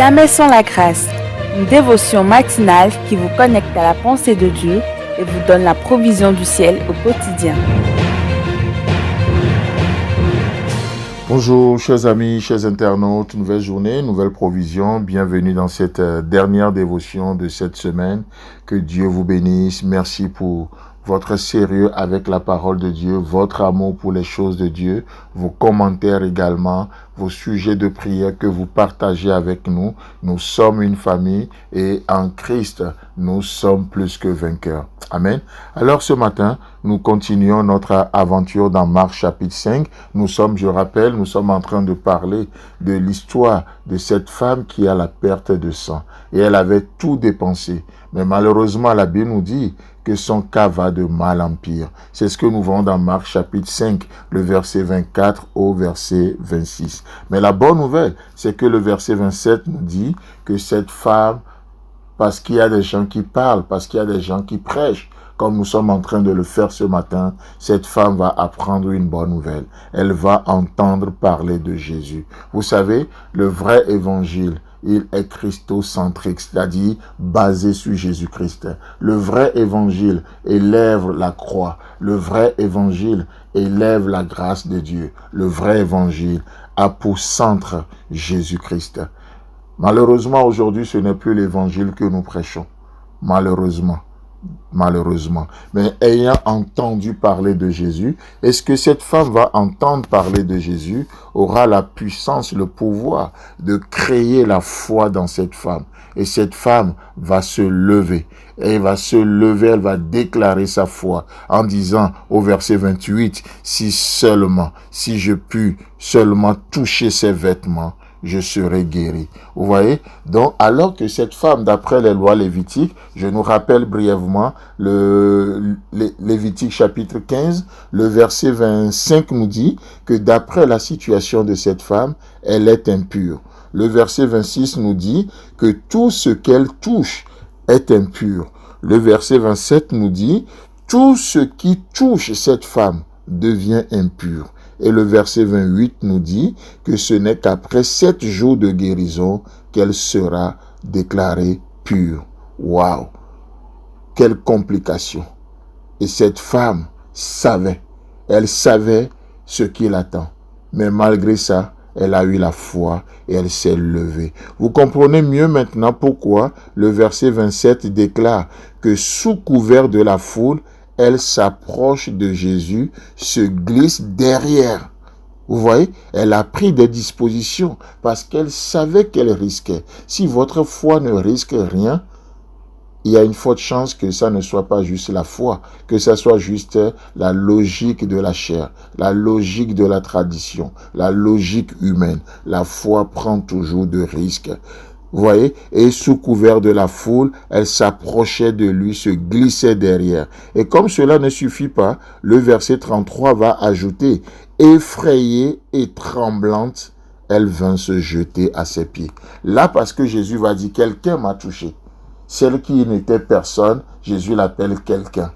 Jamais sans la grâce, une dévotion matinale qui vous connecte à la pensée de Dieu et vous donne la provision du ciel au quotidien. Bonjour chers amis, chers internautes, nouvelle journée, nouvelle provision, bienvenue dans cette dernière dévotion de cette semaine. Que Dieu vous bénisse, merci pour votre sérieux avec la parole de Dieu, votre amour pour les choses de Dieu, vos commentaires également, vos sujets de prière que vous partagez avec nous. Nous sommes une famille et en Christ, nous sommes plus que vainqueurs. Amen. Alors ce matin, nous continuons notre aventure dans Marc chapitre 5. Je rappelle, nous sommes en train de parler de l'histoire de cette femme qui a la perte de sang. Et elle avait tout dépensé. Mais malheureusement, la Bible nous dit que son cas va de mal en pire. C'est ce que nous voyons dans Marc chapitre 5, le verset 24 au verset 26. Mais la bonne nouvelle, c'est que le verset 27 nous dit que cette femme, parce qu'il y a des gens qui parlent, parce qu'il y a des gens qui prêchent, comme nous sommes en train de le faire ce matin, cette femme va apprendre une bonne nouvelle. Elle va entendre parler de Jésus. Vous savez, le vrai évangile, il est christocentrique, c'est-à-dire basé sur Jésus-Christ. Le vrai évangile élève la croix. Le vrai évangile élève la grâce de Dieu. Le vrai évangile a pour centre Jésus-Christ. Malheureusement, aujourd'hui, ce n'est plus l'évangile que nous prêchons. Malheureusement. Mais ayant entendu parler de Jésus, est-ce que cette femme va entendre parler de Jésus, aura la puissance, le pouvoir de créer la foi dans cette femme? Et cette femme va se lever. Elle va déclarer sa foi en disant au verset 28, si je puis seulement toucher ses vêtements, je serai guéri. Vous voyez? Donc, alors que cette femme, d'après les lois lévitiques, je nous rappelle brièvement le Lévitique chapitre 15, le verset 25 nous dit que d'après la situation de cette femme, elle est impure. Le verset 26 nous dit que tout ce qu'elle touche est impur. Le verset 27 nous dit tout ce qui touche cette femme devient impur. Et le verset 28 nous dit que ce n'est qu'après 7 jours de guérison qu'elle sera déclarée pure. Waouh! Quelle complication! Et cette femme savait, elle savait ce qui l'attend. Mais malgré ça, elle a eu la foi et elle s'est levée. Vous comprenez mieux maintenant pourquoi le verset 27 déclare que sous couvert de la foule, elle s'approche de Jésus, se glisse derrière. Vous voyez, elle a pris des dispositions parce qu'elle savait qu'elle risquait. Si votre foi ne risque rien, il y a une forte chance que ça ne soit pas juste la foi, que ça soit juste la logique de la chair, la logique de la tradition, la logique humaine. La foi prend toujours de risques. Vous voyez, et sous couvert de la foule, elle s'approchait de lui, se glissait derrière. Et comme cela ne suffit pas, le verset 33 va ajouter, effrayée et tremblante, elle vint se jeter à ses pieds. Là, parce que Jésus va dire, quelqu'un m'a touché. Celle qui n'était personne, Jésus l'appelle quelqu'un.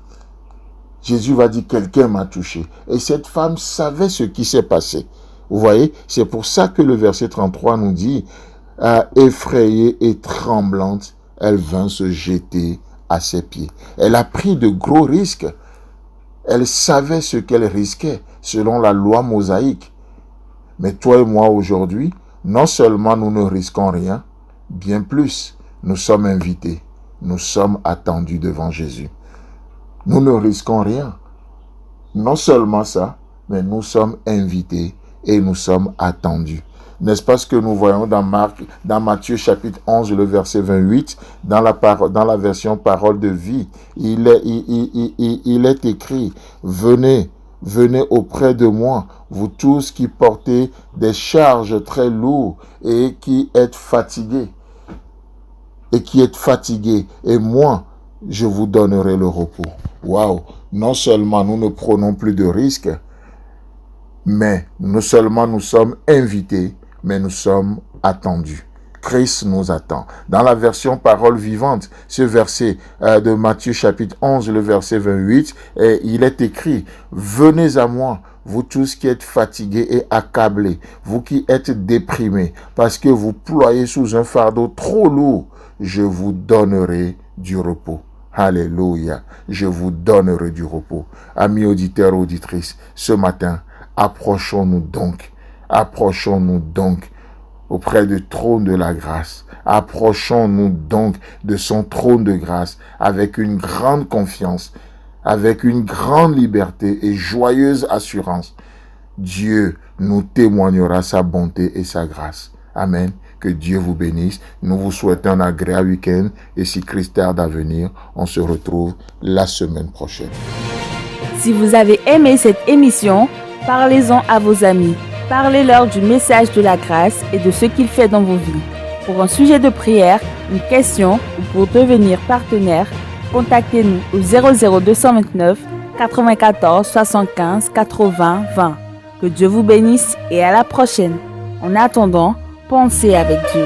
Jésus va dire, quelqu'un m'a touché. Et cette femme savait ce qui s'est passé. Vous voyez, c'est pour ça que le verset 33 nous dit, effrayée et tremblante, elle vint se jeter à ses pieds. Elle a pris de gros risques. Elle savait ce qu'elle risquait selon la loi mosaïque. Mais toi et moi aujourd'hui, non seulement nous ne risquons rien, bien plus, nous sommes invités. Nous sommes attendus devant Jésus. Nous ne risquons rien. Non seulement ça, mais nous sommes invités et nous sommes attendus. N'est-ce pas ce que nous voyons dans Matthieu chapitre 11, le verset 28, dans la version parole de vie, il est écrit, venez auprès de moi, vous tous qui portez des charges très lourdes et qui êtes fatigués, et moi, je vous donnerai le repos. Waouh! Non seulement nous ne prenons plus de risques, mais non seulement nous sommes invités, mais nous sommes attendus. Christ nous attend. Dans la version parole vivante, ce verset de Matthieu chapitre 11, le verset 28, il est écrit, « Venez à moi, vous tous qui êtes fatigués et accablés, vous qui êtes déprimés, parce que vous ployez sous un fardeau trop lourd, je vous donnerai du repos. » Alléluia, je vous donnerai du repos. Amis auditeurs, auditrices, ce matin, approchons-nous donc auprès du trône de la grâce. Approchons-nous donc de son trône de grâce avec une grande confiance, avec une grande liberté et joyeuse assurance. Dieu nous témoignera sa bonté et sa grâce. Amen. Que Dieu vous bénisse. Nous vous souhaitons un agréable week-end. Et si Christ tarde à venir, on se retrouve la semaine prochaine. Si vous avez aimé cette émission, parlez-en à vos amis. Parlez-leur du message de la grâce et de ce qu'il fait dans vos vies. Pour un sujet de prière, une question ou pour devenir partenaire, contactez-nous au 00229 94 75 80 20. Que Dieu vous bénisse et à la prochaine. En attendant, pensez avec Dieu.